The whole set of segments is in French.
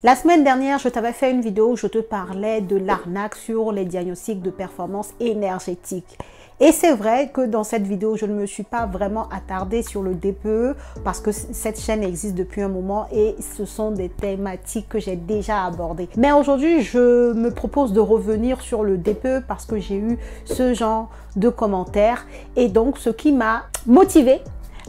La semaine dernière, je t'avais fait une vidéo où je te parlais de l'arnaque sur les diagnostics de performance énergétique. Et c'est vrai que dans cette vidéo, je ne me suis pas vraiment attardée sur le DPE parce que cette chaîne existe depuis un moment et ce sont des thématiques que j'ai déjà abordées. Mais aujourd'hui, je me propose de revenir sur le DPE parce que j'ai eu ce genre de commentaires et donc ce qui m'a motivée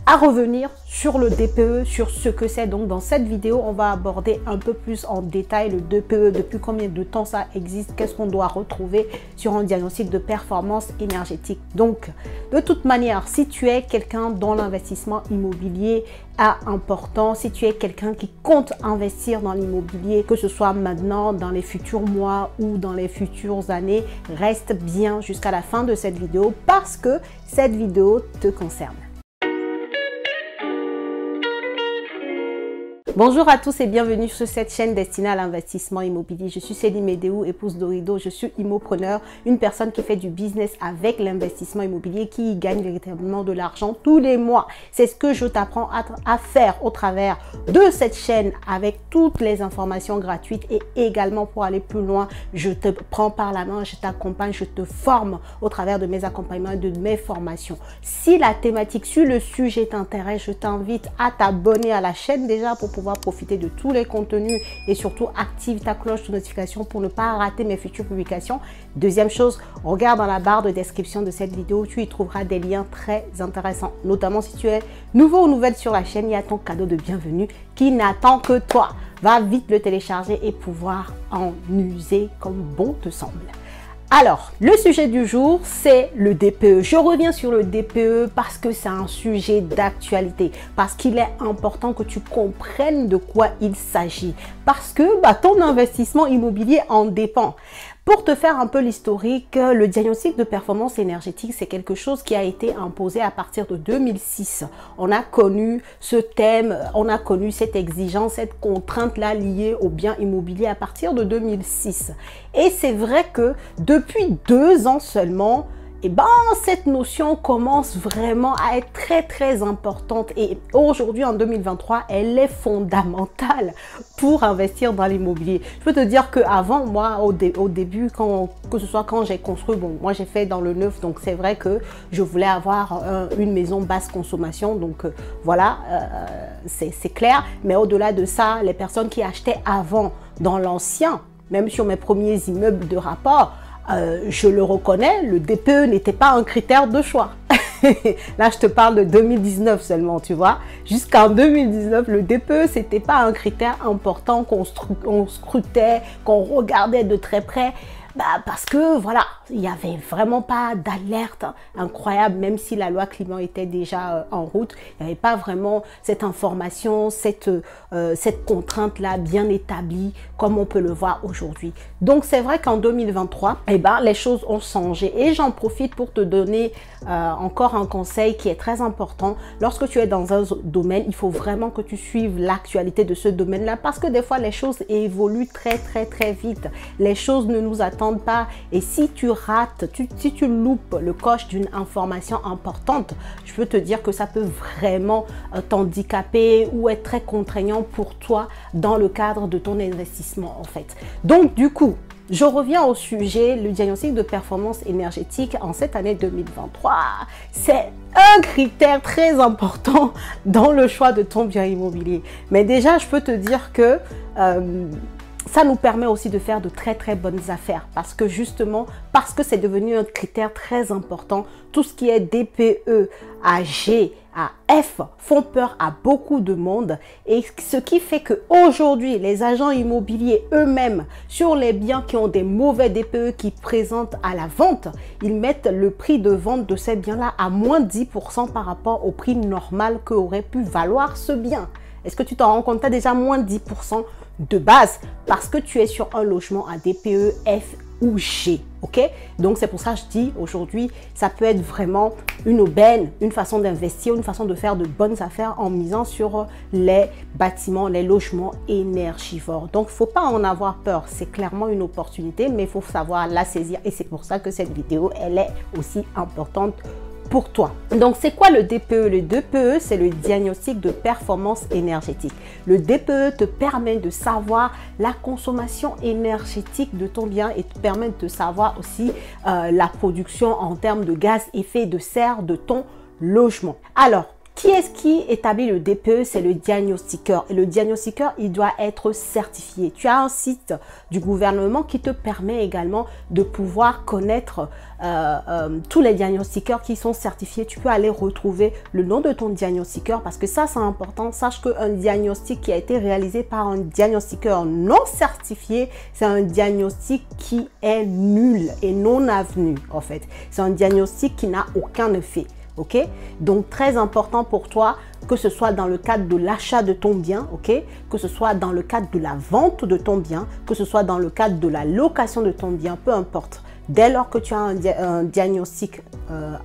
à revenir sur le DPE, sur ce que c'est. Donc dans cette vidéo, on va aborder un peu plus en détail le DPE, depuis combien de temps ça existe, qu'est-ce qu'on doit retrouver sur un diagnostic de performance énergétique. Donc de toute manière, si tu es quelqu'un dont l'investissement immobilier est important, si tu es quelqu'un qui compte investir dans l'immobilier, que ce soit maintenant, dans les futurs mois ou dans les futures années, reste bien jusqu'à la fin de cette vidéo parce que cette vidéo te concerne. Bonjour à tous et bienvenue sur cette chaîne destinée à l'investissement immobilier. Je suis Céline Médéou, épouse d'Orido. Je suis immopreneur, une personne qui fait du business avec l'investissement immobilier, qui gagne véritablement de l'argent tous les mois. C'est ce que je t'apprends à faire au travers de cette chaîne avec toutes les informations gratuites et également pour aller plus loin, je te prends par la main, je t'accompagne, je te forme au travers de mes accompagnements et de mes formations. Si la thématique sur le sujet t'intéresse, je t'invite à t'abonner à la chaîne déjà pour pouvoir profiter de tous les contenus et surtout active ta cloche de notification pour ne pas rater mes futures publications. Deuxième chose, regarde dans la barre de description de cette vidéo, tu y trouveras des liens très intéressants, notamment si tu es nouveau ou nouvelle sur la chaîne. Il y a ton cadeau de bienvenue qui n'attend que toi. Va vite le télécharger et pouvoir en user comme bon te semble. Alors, le sujet du jour, c'est le DPE. Je reviens sur le DPE parce que c'est un sujet d'actualité, parce qu'il est important que tu comprennes de quoi il s'agit, parce que ton investissement immobilier en dépend. Pour te faire un peu l'historique, le diagnostic de performance énergétique, c'est quelque chose qui a été imposé à partir de 2006. On a connu ce thème, on a connu cette exigence, cette contrainte-là liée aux biens immobiliers à partir de 2006. Et c'est vrai que depuis 2 ans seulement, cette notion commence vraiment à être très importante et aujourd'hui en 2023 elle est fondamentale pour investir dans l'immobilier. Je peux te dire que avant, moi au début, que ce soit quand j'ai construit, moi j'ai fait dans le neuf, donc c'est vrai que je voulais avoir une maison basse consommation, donc voilà, c'est clair. Mais au-delà de ça, les personnes qui achetaient avant dans l'ancien, même sur mes premiers immeubles de rapport, je le reconnais, le DPE n'était pas un critère de choix. Là, je te parle de 2019 seulement, tu vois. Jusqu'en 2019, le DPE, c'était pas un critère important qu'on scrutait, qu'on regardait de très près. Parce que voilà, il n'y avait vraiment pas d'alerte incroyable, même si la loi climat était déjà en route. Il n'y avait pas vraiment cette information, cette contrainte-là bien établie comme on peut le voir aujourd'hui. Donc c'est vrai qu'en 2023, les choses ont changé. Et j'en profite pour te donner encore un conseil qui est très important. Lorsque tu es dans un domaine, il faut vraiment que tu suives l'actualité de ce domaine-là parce que des fois, les choses évoluent très vite. Les choses ne nous attendent pas et si tu rates, si tu loupes le coche d'une information importante, je peux te dire que ça peut vraiment t'handicaper ou être très contraignant pour toi dans le cadre de ton investissement en fait. Donc du coup, je reviens au sujet, le diagnostic de performance énergétique en cette année 2023. C'est un critère très important dans le choix de ton bien immobilier. Mais déjà, je peux te dire que ça nous permet aussi de faire de très bonnes affaires parce que justement, parce que c'est devenu un critère très important, tout ce qui est DPE, à G, à F font peur à beaucoup de monde et ce qui fait qu'aujourd'hui, les agents immobiliers eux-mêmes, sur les biens qui ont des mauvais DPE qui présentent à la vente, ils mettent le prix de vente de ces biens-là à moins 10% par rapport au prix normal qu'aurait pu valoir ce bien. Est-ce que tu t'en rends compte? Tu as déjà moins 10% de base parce que tu es sur un logement à DPE F ou G, ok? Donc c'est pour ça que je dis aujourd'hui, ça peut être vraiment une aubaine, une façon d'investir, une façon de faire de bonnes affaires en misant sur les bâtiments, les logements énergivores. Donc il ne faut pas en avoir peur, c'est clairement une opportunité, mais il faut savoir la saisir et c'est pour ça que cette vidéo, elle est aussi importante pour toi. Donc, c'est quoi le DPE? Le DPE, c'est le diagnostic de performance énergétique. Le DPE te permet de savoir la consommation énergétique de ton bien et te permet de savoir aussi la production en termes de gaz à effet de serre de ton logement. Alors, qui est-ce qui établit le DPE? C'est le diagnostiqueur. Et le diagnostiqueur, il doit être certifié. Tu as un site du gouvernement qui te permet également de pouvoir connaître tous les diagnostiqueurs qui sont certifiés. Tu peux aller retrouver le nom de ton diagnostiqueur parce que ça, c'est important. Sache qu'un diagnostic qui a été réalisé par un diagnostiqueur non certifié, c'est un diagnostic qui est nul et non avenu en fait. C'est un diagnostic qui n'a aucun effet. Ok, donc très important pour toi, que ce soit dans le cadre de l'achat de ton bien, ok, que ce soit dans le cadre de la vente de ton bien, que ce soit dans le cadre de la location de ton bien, peu importe. Dès lors que tu as un diagnostic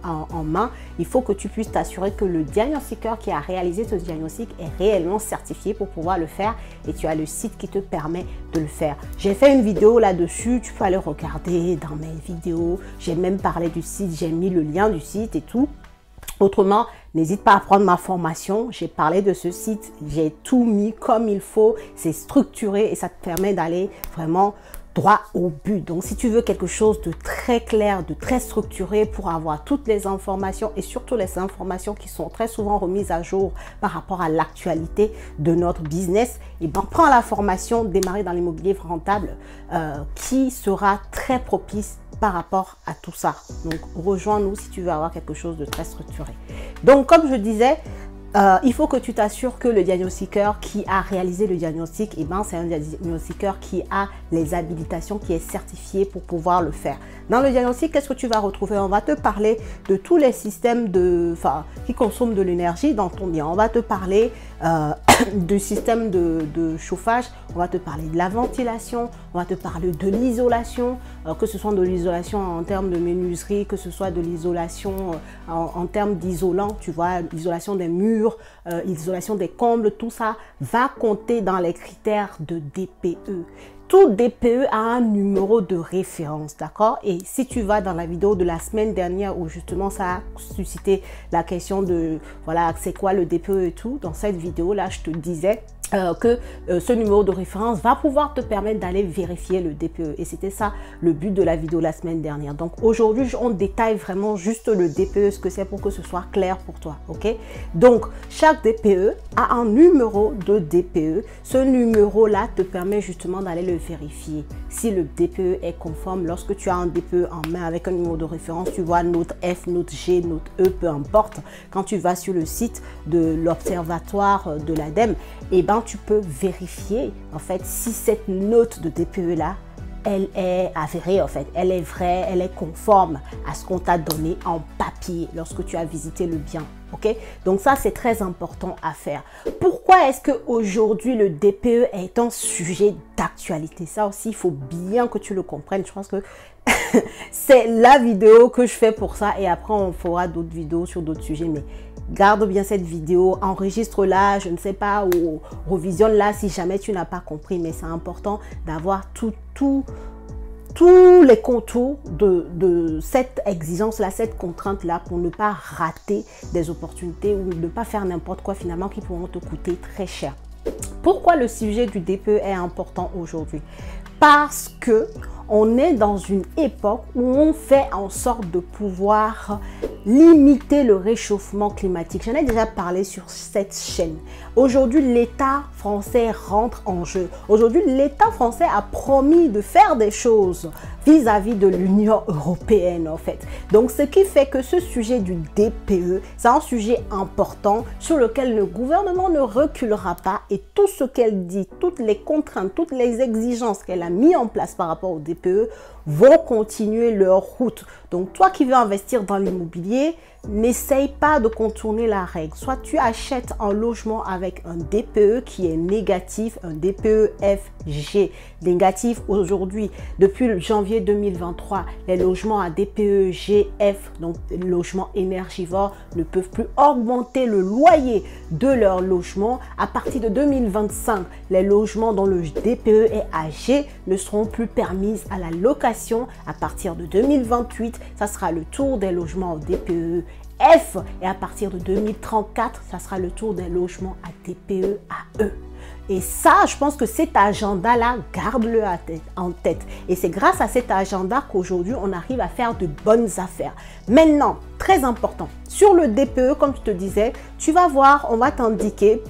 en main, il faut que tu puisses t'assurer que le diagnostiqueur qui a réalisé ce diagnostic est réellement certifié pour pouvoir le faire et tu as le site qui te permet de le faire. J'ai fait une vidéo là-dessus, tu peux aller regarder dans mes vidéos. J'ai même parlé du site, j'ai mis le lien du site et tout. Autrement, n'hésite pas à prendre ma formation. J'ai parlé de ce site, j'ai tout mis comme il faut. C'est structuré et ça te permet d'aller vraiment droit au but. Donc, si tu veux quelque chose de très clair, de très structuré pour avoir toutes les informations et surtout les informations qui sont très souvent remises à jour par rapport à l'actualité de notre business, et ben, prends la formation Démarrer dans l'immobilier rentable qui sera très propice par rapport à tout ça. Donc, rejoins-nous si tu veux avoir quelque chose de très structuré. Donc, comme je disais, il faut que tu t'assures que le diagnostiqueur qui a réalisé le diagnostic, eh ben, c'est un diagnostiqueur qui a les habilitations, qui est certifié pour pouvoir le faire. Dans le diagnostic, qu'est-ce que tu vas retrouver? On va te parler de tous les systèmes qui consomment de l'énergie dans ton bien. On va te parler du système de chauffage, on va te parler de la ventilation, on va te parler de l'isolation, que ce soit de l'isolation en termes de menuiserie, que ce soit de l'isolation en termes d'isolant, tu vois, l'isolation des murs, l'isolation des combles, tout ça va compter dans les critères de DPE. Tout DPE a un numéro de référence, d'accord? Et si tu vas dans la vidéo de la semaine dernière où justement ça a suscité la question de, voilà, c'est quoi le DPE et tout, dans cette vidéo-là, je te disais que ce numéro de référence va pouvoir te permettre d'aller vérifier le DPE. Et c'était ça le but de la vidéo la semaine dernière. Donc aujourd'hui, on détaille vraiment juste le DPE, ce que c'est pour que ce soit clair pour toi. Ok? Donc chaque DPE a un numéro de DPE. Ce numéro-là te permet justement d'aller le vérifier. Si le DPE est conforme, lorsque tu as un DPE en main avec un numéro de référence, tu vois note F, note G, note E, peu importe. Quand tu vas sur le site de l'Observatoire de l'ADEME, et ben tu peux vérifier en fait si cette note de DPE là, elle est avérée en fait, elle est vraie, elle est conforme à ce qu'on t'a donné en papier lorsque tu as visité le bien. Ok, donc ça c'est très important à faire. Pourquoi est-ce qu'aujourd'hui le DPE est un sujet d'actualité? Ça aussi il faut bien que tu le comprennes. Je pense que c'est la vidéo que je fais pour ça et après on fera d'autres vidéos sur d'autres sujets, mais garde bien cette vidéo, enregistre-la, je ne sais pas, ou revisionne-la si jamais tu n'as pas compris, mais c'est important d'avoir tous les contours de cette exigence-là, cette contrainte-là, pour ne pas rater des opportunités ou ne pas faire n'importe quoi finalement qui pourront te coûter très cher. Pourquoi le sujet du DPE est important aujourd'hui? Parce que on est dans une époque où on fait en sorte de pouvoir limiter le réchauffement climatique. J'en ai déjà parlé sur cette chaîne. Aujourd'hui, l'État français rentre en jeu. Aujourd'hui, l'État français a promis de faire des choses vis-à-vis de l'Union européenne, en fait. Donc, ce qui fait que ce sujet du DPE, c'est un sujet important sur lequel le gouvernement ne reculera pas et tout ce qu'elle dit, toutes les contraintes, toutes les exigences qu'elle a mis en place par rapport au DPE vont continuer leur route. Donc, toi qui veux investir dans l'immobilier, n'essaye pas de contourner la règle. Soit tu achètes un logement avec un DPE qui est négatif, un DPE FG. Négatif aujourd'hui, depuis le janvier 2023, les logements à DPE GF, donc logements énergivores, ne peuvent plus augmenter le loyer de leur logement. À partir de 2025, les logements dont le DPE est âgé ne seront plus permis à la location. À partir de 2028, ça sera le tour des logements au DPE F. Et à partir de 2034, ça sera le tour des logements à DPE à E. Et ça, je pense que cet agenda-là, garde-le en tête. Et c'est grâce à cet agenda qu'aujourd'hui, on arrive à faire de bonnes affaires. Maintenant, très important, sur le DPE, comme je te disais, tu vas voir, on va t'indiquer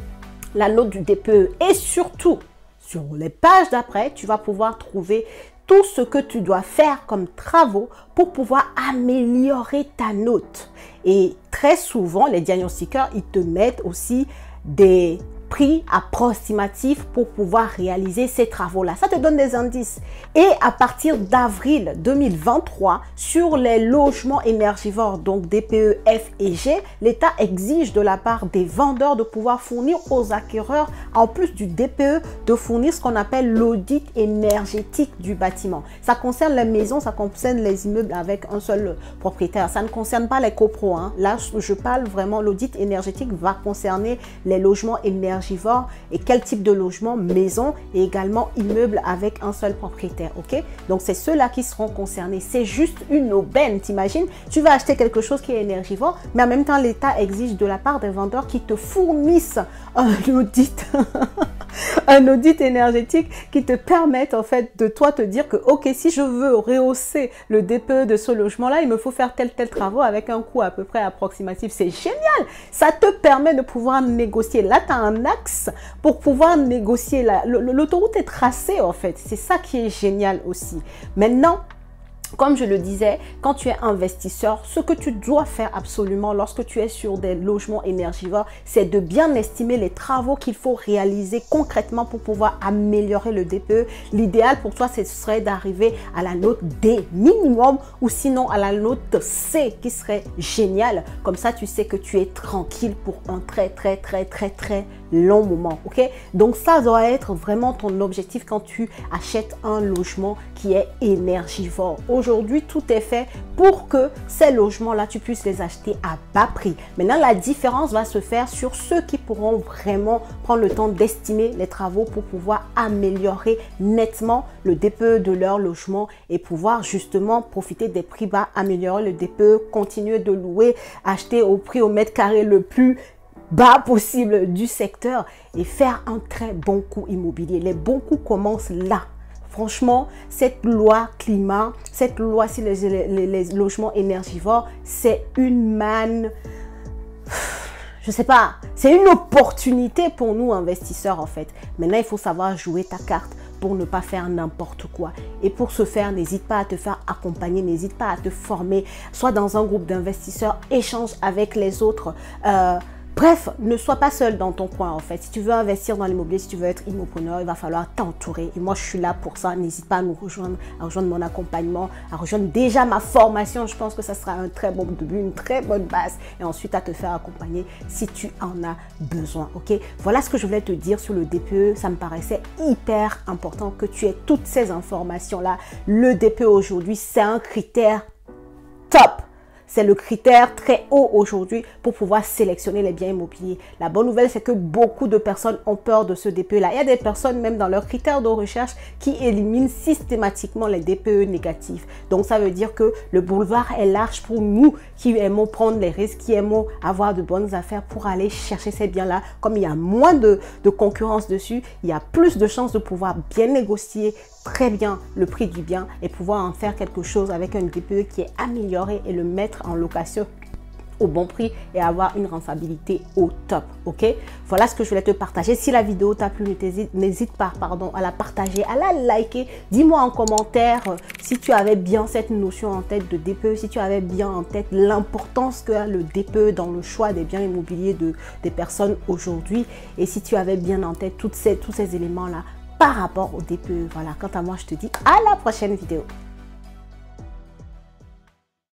la note du DPE. Et surtout, sur les pages d'après, tu vas pouvoir trouver tout ce que tu dois faire comme travaux pour pouvoir améliorer ta note. Et très souvent, les diagnostiqueurs, ils te mettent aussi des prix approximatifs pour pouvoir réaliser ces travaux-là. Ça te donne des indices. Et à partir d'avril 2023, sur les logements énergivores, donc DPE, F et G, l'État exige de la part des vendeurs de pouvoir fournir aux acquéreurs, en plus du DPE, de fournir ce qu'on appelle l'audit énergétique du bâtiment. Ça concerne les maisons, ça concerne les immeubles avec un seul propriétaire. Ça ne concerne pas les copros. Hein. Là, je parle vraiment, l'audit énergétique va concerner les logements énergivores et quel type de logement, maison et également immeuble avec un seul propriétaire, ok? Donc, c'est ceux-là qui seront concernés. C'est juste une aubaine, t'imagines? Tu vas acheter quelque chose qui est énergivore, mais en même temps, l'État exige de la part des vendeurs qui te fournissent un audit, un audit énergétique qui te permette en fait de toi te dire que, ok, si je veux rehausser le DPE de ce logement-là, il me faut faire tel travaux avec un coût à peu près approximatif. C'est génial! Ça te permet de pouvoir négocier. Là, tu as un axe pour pouvoir négocier. L'autoroute est tracée en fait. C'est ça qui est génial aussi. Maintenant, comme je le disais, quand tu es investisseur, ce que tu dois faire absolument lorsque tu es sur des logements énergivores, c'est de bien estimer les travaux qu'il faut réaliser concrètement pour pouvoir améliorer le DPE. L'idéal pour toi, ce serait d'arriver à la note D minimum ou sinon à la note C qui serait géniale. Comme ça, tu sais que tu es tranquille pour un très long moment. Ok? Donc, ça doit être vraiment ton objectif quand tu achètes un logement qui est énergivore. Aujourd'hui, tout est fait pour que ces logements-là, tu puisses les acheter à bas prix. Maintenant, la différence va se faire sur ceux qui pourront vraiment prendre le temps d'estimer les travaux pour pouvoir améliorer nettement le DPE de leur logement et pouvoir justement profiter des prix bas, améliorer le DPE, continuer de louer, acheter au prix au mètre carré le plus bas possible du secteur et faire un très bon coup immobilier. Les bons coups commencent là. Franchement, cette loi climat, cette loi sur les logements énergivores, c'est une manne, je sais pas, c'est une opportunité pour nous investisseurs en fait. Maintenant, il faut savoir jouer ta carte pour ne pas faire n'importe quoi. Et pour ce faire, n'hésite pas à te faire accompagner, n'hésite pas à te former, soit dans un groupe d'investisseurs, échange avec les autres. Bref, ne sois pas seul dans ton coin en fait. Si tu veux investir dans l'immobilier, si tu veux être immopreneur, il va falloir t'entourer. Et moi, je suis là pour ça. N'hésite pas à nous rejoindre, à rejoindre mon accompagnement, à rejoindre déjà ma formation. Je pense que ça sera un très bon début, une très bonne base. Et ensuite, à te faire accompagner si tu en as besoin. Ok? Voilà ce que je voulais te dire sur le DPE. Ça me paraissait hyper important que tu aies toutes ces informations-là. Le DPE aujourd'hui, c'est un critère top. C'est le critère très haut aujourd'hui pour pouvoir sélectionner les biens immobiliers. La bonne nouvelle, c'est que beaucoup de personnes ont peur de ce DPE-là. Il y a des personnes, même dans leurs critères de recherche, qui éliminent systématiquement les DPE négatifs. Donc, ça veut dire que le boulevard est large pour nous qui aimons prendre les risques, qui aimons avoir de bonnes affaires pour aller chercher ces biens-là. Comme il y a moins de concurrence dessus, il y a plus de chances de pouvoir bien négocier très bien le prix du bien et pouvoir en faire quelque chose avec un DPE qui est amélioré et le mettre en location au bon prix et avoir une rentabilité au top. Ok, voilà ce que je voulais te partager. Si la vidéo t'a plu, n'hésite pas à la partager, à la liker. Dis-moi en commentaire si tu avais bien cette notion en tête de DPE, si tu avais bien en tête l'importance que a le DPE dans le choix des biens immobiliers des personnes aujourd'hui, et si tu avais bien en tête tous ces éléments là par rapport au DPE. Voilà, quant à moi, je te dis à la prochaine vidéo.